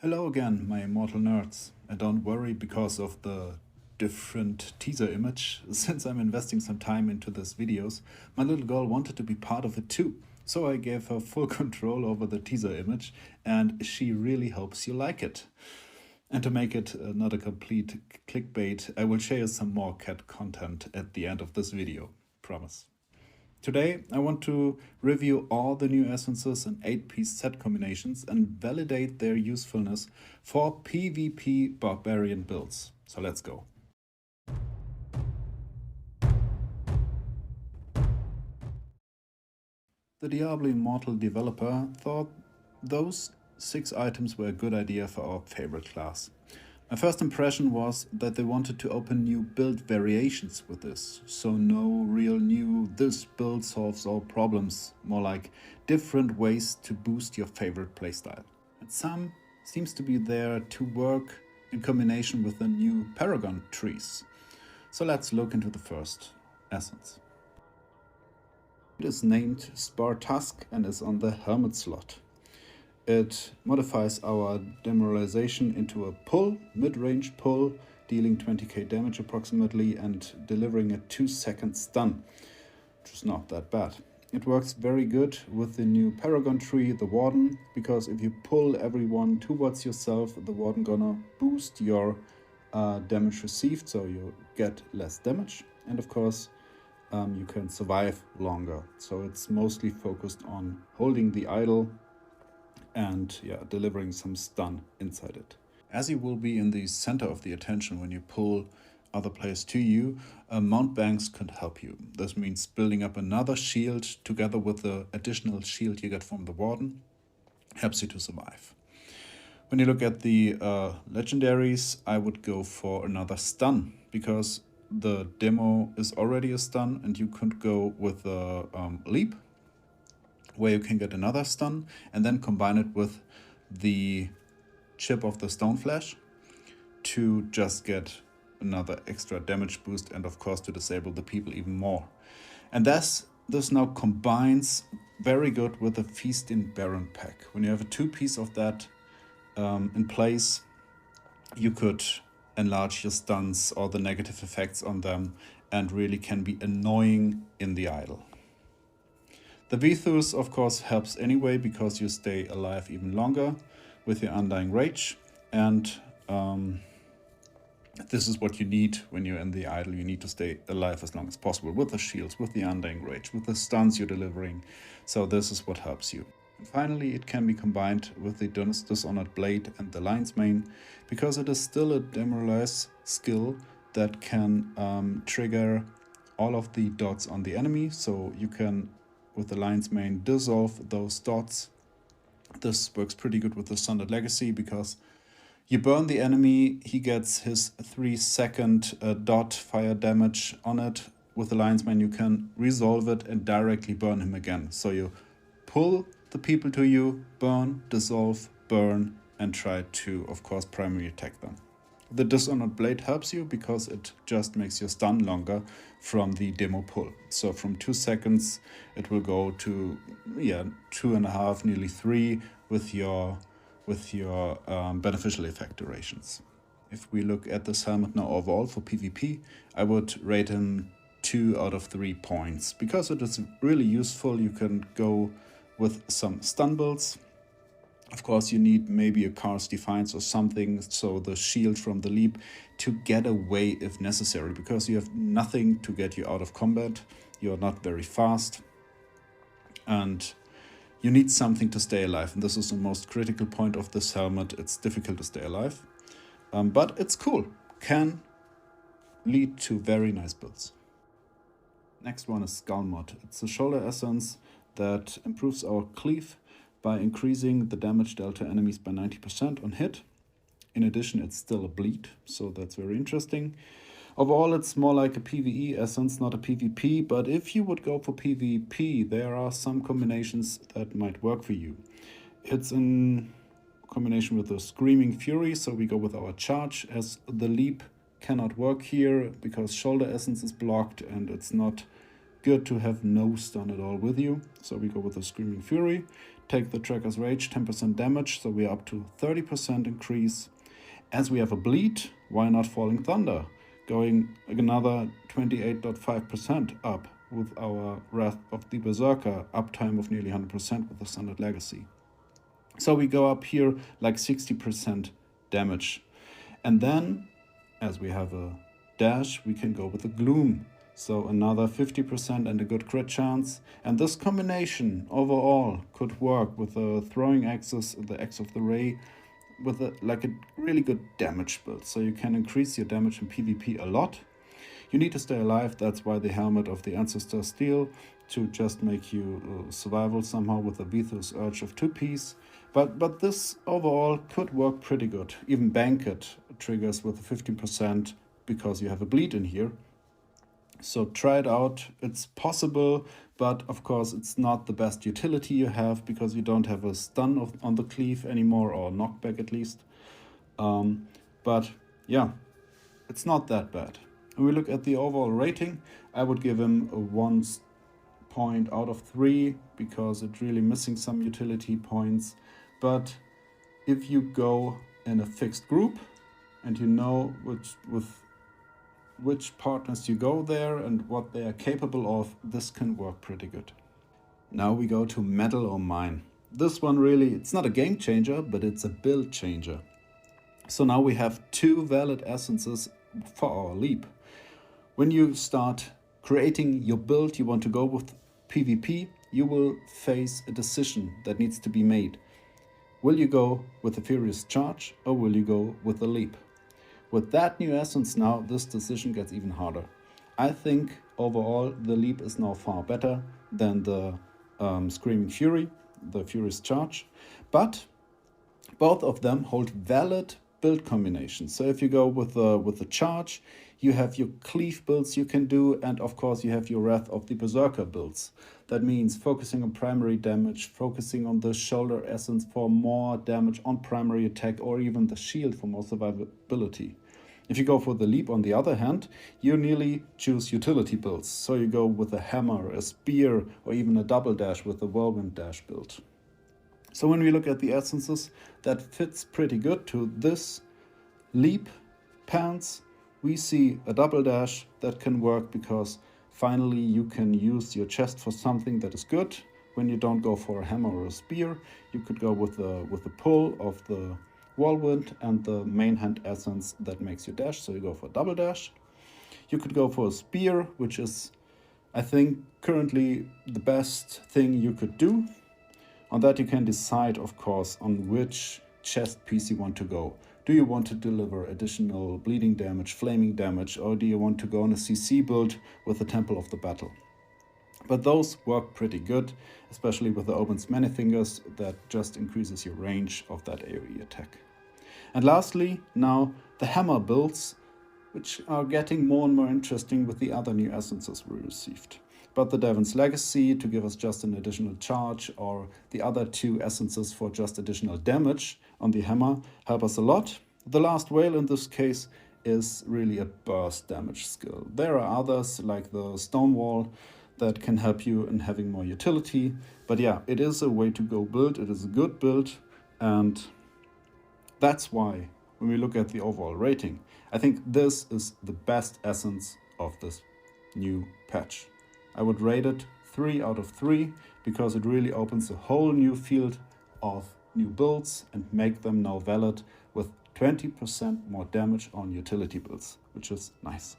Hello again, my immortal nerds, and don't worry because of the different teaser image. Since I'm investing some time into these videos, my little girl wanted to be part of it too. So I gave her full control over the teaser image, and she really hopes you like it. And to make it not a complete clickbait, I will share some more cat content at the end of this video. Promise. Today, I want to review all the new essences and 8-piece set combinations and validate their usefulness for PvP Barbarian builds. So let's go. The Diablo Immortal developer thought those 6 items were a good idea for our favorite class. My first impression was that they wanted to open new build variations with this, so no real new this build solves all problems, more like different ways to boost your favorite playstyle. And some seems to be there to work in combination with the new Paragon trees. So let's look into the first essence. It is named Spartusk and is on the helmet slot. It modifies our demoralization into a pull, mid-range pull, dealing 20k damage approximately and delivering a 2-second stun, which is not that bad. It works very good with the new Paragon tree, the Warden, because if you pull everyone towards yourself, the Warden gonna boost your damage received, so you get less damage. And of course, you can survive longer. So it's mostly focused on holding the idle and delivering some stun inside it. As you will be in the center of the attention when you pull other players to you, Mountebanks could help you. This means building up another shield together with the additional shield you get from the Warden, helps you to survive. When you look at the legendaries, I would go for another stun, because the demo is already a stun and you could go with a leap, where you can get another stun and then combine it with the chip of the stoneflesh to just get another extra damage boost and of course to disable the people even more. And this now combines very good with the Feast in Baron pack. When you have a 2-piece of that in place, you could enlarge your stuns or the negative effects on them and really can be annoying in the idle. The Vithus, of course, helps anyway because you stay alive even longer with your Undying Rage. And this is what you need when you're in the idle. You need to stay alive as long as possible with the shields, with the Undying Rage, with the stuns you're delivering. So this is what helps you. And finally, it can be combined with the Dishonored Blade and the Lion's Mane, because it is still a demoralize skill that can trigger all of the dots on the enemy. So you can, with the Lion's Mane, dissolve those dots. This works pretty good with the Sundered Legacy because you burn the enemy, he gets his 3-second dot fire damage on it. With the Lion's Mane you can resolve it and directly burn him again. So you pull the people to you, burn, dissolve, burn, and try to, of course, primary attack them. The Dishonored Blade helps you because it just makes your stun longer from the demo pull. So from 2 seconds it will go to 2.5, nearly 3 with your beneficial effect durations. If we look at this helmet now overall for PvP, I would rate him 2 out of 3 points because it is really useful. You can go with some stun builds. Of course, you need maybe a Car's Defiance or something, so the shield from the leap, to get away if necessary, because you have nothing to get you out of combat. You're not very fast, and you need something to stay alive. And this is the most critical point of this helmet. It's difficult to stay alive, but it's cool. Can lead to very nice builds. Next one is Skull Mod. It's a shoulder essence that improves our cleave by increasing the damage dealt to enemies by 90% on hit. In addition, it's still a bleed, so that's very interesting. Overall, it's more like a PvE essence, not a PvP, but if you would go for PvP, there are some combinations that might work for you. It's in combination with the Screaming Fury, so we go with our charge, as the leap cannot work here because shoulder essence is blocked and it's not good to have no stun at all with you. So we go with the Screaming Fury take the Tracker's Rage, 10% damage, so we are up to 30% increase. As we have a bleed, why not Falling Thunder? Going another 28.5% up with our Wrath of the Berserker, uptime of nearly 100% with the Standard Legacy. So we go up here like 60% damage. And then, as we have a dash, we can go with the Gloom. So another 50% and a good crit chance. And this combination overall could work with the throwing axis, the axe of the ray, with a really good damage build. So you can increase your damage in PvP a lot. You need to stay alive, that's why the Helmet of the Ancestor Steel, to just make you survival somehow with the Vithus Urge of 2-piece. But this overall could work pretty good. Even Banquet triggers with 15% because you have a bleed in here. So try it out, it's possible, but of course it's not the best utility you have because you don't have a stun on the cleave anymore, or knockback at least. But yeah, it's not that bad. When we look at the overall rating, I would give him a 1 point out of 3 because it's really missing some utility points. But if you go in a fixed group and you know which partners you go there and what they are capable of, this can work pretty good. Now we go to Metal or Mine. This one really, it's not a game changer, but it's a build changer. So now we have 2 valid essences for our leap. When you start creating your build you want to go with PvP, you will face a decision that needs to be made. Will you go with the Furious Charge or will you go with the leap? With that new essence now, this decision gets even harder. I think overall the leap is now far better than the Screaming Fury, the Furious Charge, but both of them hold valid build combinations. So if you go with the Charge, you have your cleave builds you can do, and of course you have your Wrath of the Berserker builds. That means focusing on primary damage, focusing on the shoulder essence for more damage on primary attack, or even the shield for more survivability. If you go for the leap, on the other hand, you nearly choose utility builds. So you go with a hammer, a spear, or even a double dash with the whirlwind dash build. So when we look at the essences, that fits pretty good to this leap pants. We see a double dash that can work because finally you can use your chest for something that is good. When you don't go for a hammer or a spear, you could go with the pull of the whirlwind and the main hand essence that makes you dash, so you go for double dash. You could go for a spear, which is, I think, currently the best thing you could do. On that you can decide, of course, on which chest piece you want to go. Do you want to deliver additional bleeding damage, flaming damage, or do you want to go on a CC build with the Temple of the Battle? But those work pretty good, especially with the Oben's Many Fingers that just increases your range of that AoE attack. And lastly, now the hammer builds, which are getting more and more interesting with the other new essences we received. But the Devin's Legacy to give us just an additional charge, or the other 2 essences for just additional damage on the hammer help us a lot. The last Wail in this case is really a burst damage skill. There are others like the Stonewall that can help you in having more utility. But yeah, it is a way to go build, it is a good build, and that's why when we look at the overall rating, I think this is the best essence of this new patch. I would rate it 3 out of 3 because it really opens a whole new field of new builds and make them now valid with 20% more damage on utility builds, which is nice.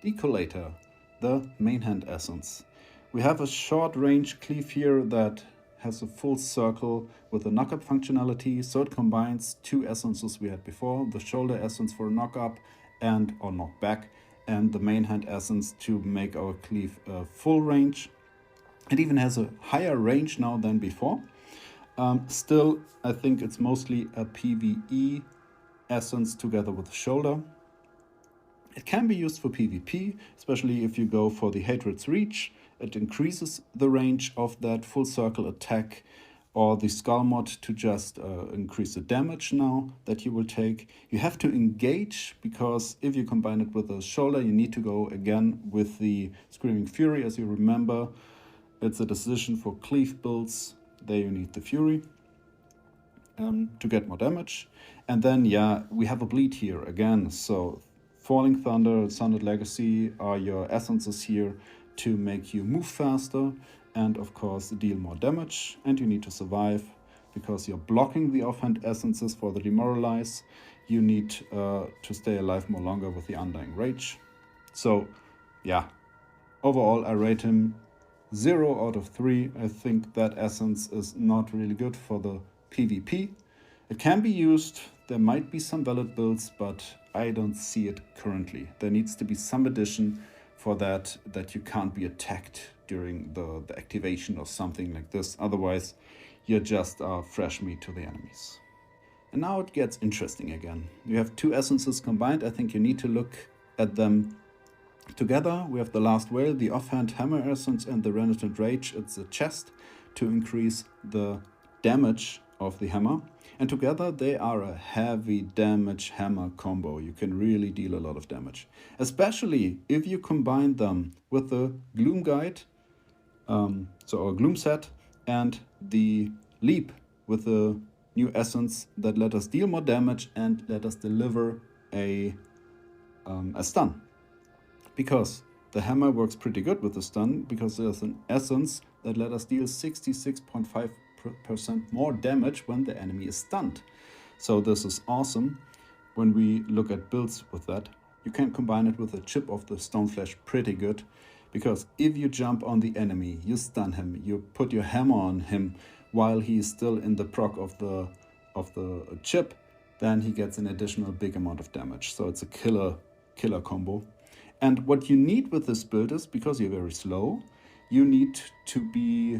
Decollator, the main hand essence. We have a short range cleave here that has a full circle with a knock-up functionality, so it combines 2 essences we had before, the shoulder essence for knock-up or knock-back, and the main hand essence to make our cleave full range. It even has a higher range now than before. Still, I think it's mostly a PvE essence together with the shoulder. It can be used for PvP, especially if you go for the Hatred's Reach. It increases the range of that full circle attack, or the Skull mod to just increase the damage now that you will take. You have to engage, because if you combine it with the shoulder, you need to go again with the Screaming Fury. As you remember, it's a decision for cleave builds there you need the Fury to get more damage. And then, yeah, we have a bleed here again. So Falling Thunder, Sundered Legacy are your essences here to make you move faster and, of course, deal more damage. And you need to survive because you're blocking the offhand essences for the Demoralize. You need to stay alive more longer with the Undying Rage. So, yeah, overall I rate him 0 out of 3. I think that essence is not really good for the PvP. It can be used, there might be some valid builds, but I don't see it currently. There needs to be some addition for that you can't be attacked during the activation or something like this. Otherwise, you're just fresh meat to the enemies. And now it gets interesting again. You have two essences combined. I think you need to look at them together. We have the last Wail, the offhand hammer essence, and the renitent rage. It's a chest to increase the damage of the hammer. And together they are a heavy damage hammer combo. You can really deal a lot of damage. Especially if you combine them with the Gloom guide, so our Gloom set, and the leap with the new essence that let us deal more damage and let us deliver a stun. Because the hammer works pretty good with the stun, because there's an essence that let us deal 66.5% more damage when the enemy is stunned. So this is awesome. When we look at builds with that, you can combine it with a chip of the stoneflesh pretty good, because if you jump on the enemy, you stun him, you put your hammer on him while he is still in the proc of the chip, then he gets an additional big amount of damage. So it's a killer combo. And what you need with this build is, because you're very slow, you need to be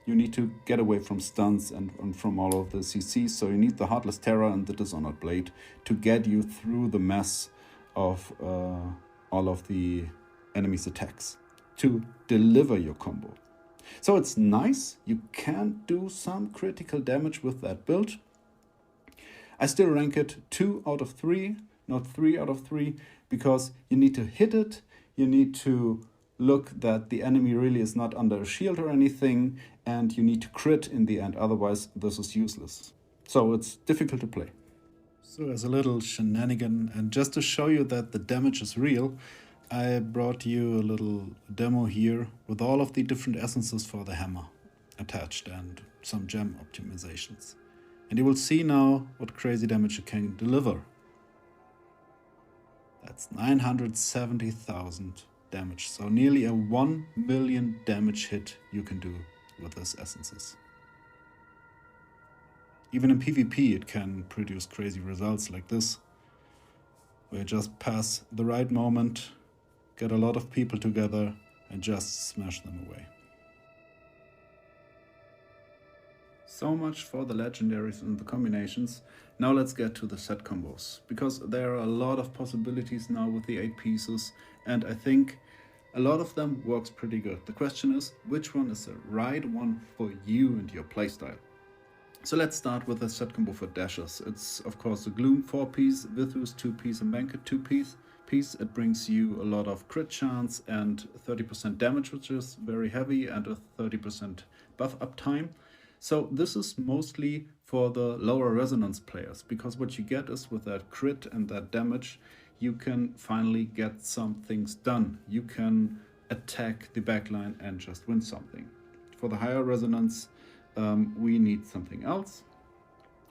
you need to get away from stuns and from all of the CCs. So you need the Heartless Terror and the Dishonored Blade to get you through the mess of all of the enemy's attacks to deliver your combo. So it's nice. You can do some critical damage with that build. I still rank it 2 out of 3, not 3 out of 3, because you need to hit it. You need to look that the enemy really is not under a shield or anything, and you need to crit in the end, otherwise this is useless. So it's difficult to play. So as a little shenanigan, and just to show you that the damage is real, I brought you a little demo here with all of the different essences for the hammer attached and some gem optimizations. And you will see now what crazy damage it can deliver. That's 970,000 damage, so nearly a 1 million damage hit you can do with these essences. Even in PvP it can produce crazy results like this, where you just pass the right moment, get a lot of people together and just smash them away. So much for the legendaries and the combinations. Now let's get to the set combos, because there are a lot of possibilities now with the 8 pieces, and I think a lot of them works pretty good. The question is, which one is the right one for you and your playstyle? So let's start with the set combo for dashers. It's of course the Gloom 4-piece, Vithus 2-piece, and Banquet 2-piece. It brings you a lot of crit chance and 30% damage, which is very heavy, and a 30% buff up time. So this is mostly for the lower resonance players, because what you get is with that crit and that damage, you can finally get some things done. You can attack the backline and just win something. For the higher resonance, we need something else.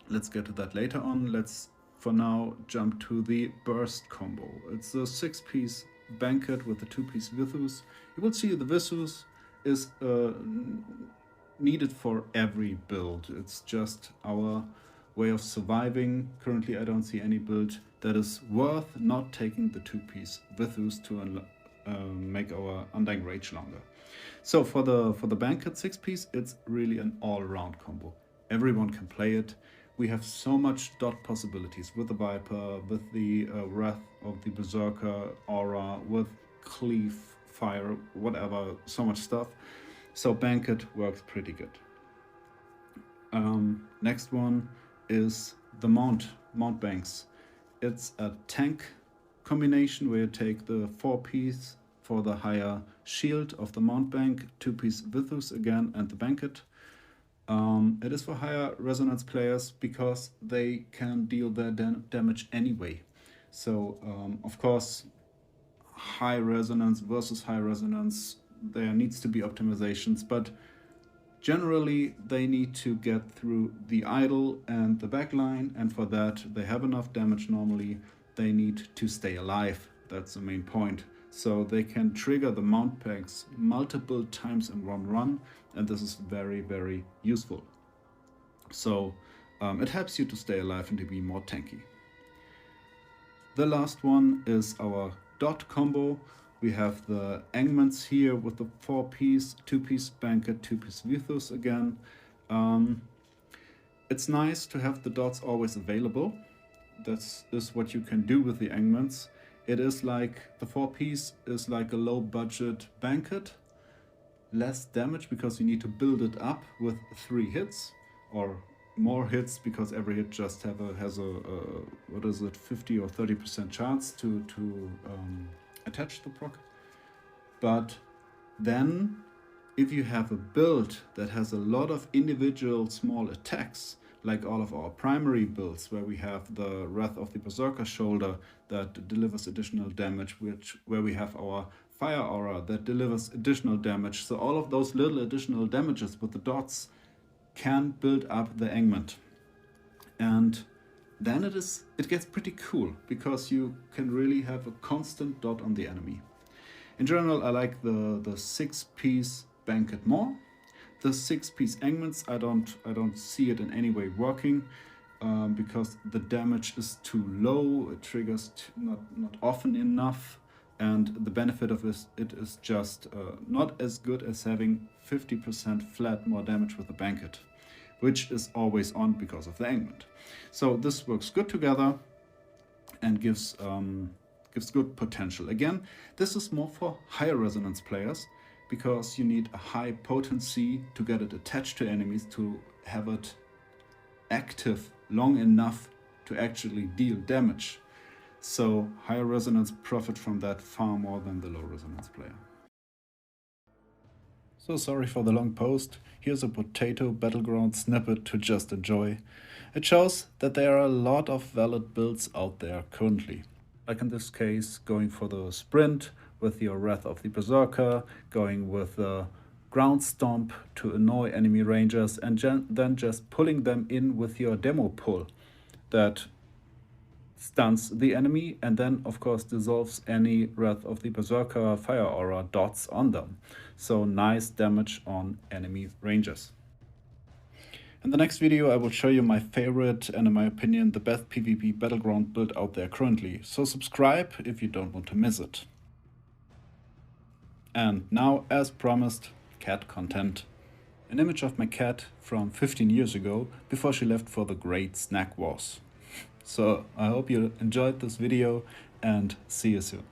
Let's get to that later on. Let's for now jump to the burst combo. It's a 6-piece Banquet with a 2-piece Vithus. You will see the Vithus is needed for every build. It's just our way of surviving. Currently I don't see any build that is worth not taking the 2-piece Vithus to make our Undying Rage longer. So for the Banquet 6-piece, it's really an all-around combo. Everyone can play it. We have so much dot possibilities with the Viper, with the Wrath of the Berserker aura, with Cleave, Fire, whatever, so much stuff. So Banquet works pretty good. Next one is the Mountebanks. It's a tank combination where you take the 4-piece for the higher shield of the Mountebank, 2-piece Vithus again, and the Banquet. It is for higher resonance players because they can deal their damage anyway. So, of course, high resonance versus high resonance, there needs to be optimizations, but generally they need to get through the idle and the backline, and for that they have enough damage normally. They need to stay alive. That's the main point. So they can trigger the Mountebanks multiple times in one run, and this is very, very useful. So it helps you to stay alive and to be more tanky. The last one is our dot combo. We have the Angments here with the 4-piece, 2-piece Banquet, 2-piece Vithus again. It's nice to have the dots always available. That's what you can do with the Angments. It is like, the 4-piece is like a low budget Banquet. Less damage because you need to build it up with 3 hits, or more hits because every hit just has a what is it, 50 or 30% chance to attach the proc. But then if you have a build that has a lot of individual small attacks, like all of our primary builds where we have the Wrath of the Berserker shoulder that delivers additional damage, where we have our Fire Aura that delivers additional damage, so all of those little additional damages with the dots can build up the Angment. And then it gets pretty cool because you can really have a constant dot on the enemy. In general, I like the 6-piece Banquet more. The 6-piece Angments, I don't see it in any way working because the damage is too low. It triggers not often enough, and the benefit of it is just not as good as having 50% flat more damage with the Banquet, which is always on because of the Angment. So this works good together and gives good potential. Again, this is more for higher resonance players because you need a high potency to get it attached to enemies, to have it active long enough to actually deal damage. So higher resonance profit from that far more than the low resonance player. So sorry for the long post. Here's a potato battleground snippet to just enjoy. It shows that there are a lot of valid builds out there currently. Like in this case, going for the sprint with your Wrath of the Berserker, going with the ground stomp to annoy enemy rangers, and then just pulling them in with your demo pull that stuns the enemy and then of course dissolves any Wrath of the Berserker Fire Aura dots on them. So nice damage on enemy rangers. In the next video I will show you my favorite and in my opinion the best PvP battleground build out there currently, so subscribe if you don't want to miss it. And now, as promised, cat content. An image of my cat from 15 years ago before she left for the Great Snack Wars. So I hope you enjoyed this video and see you soon.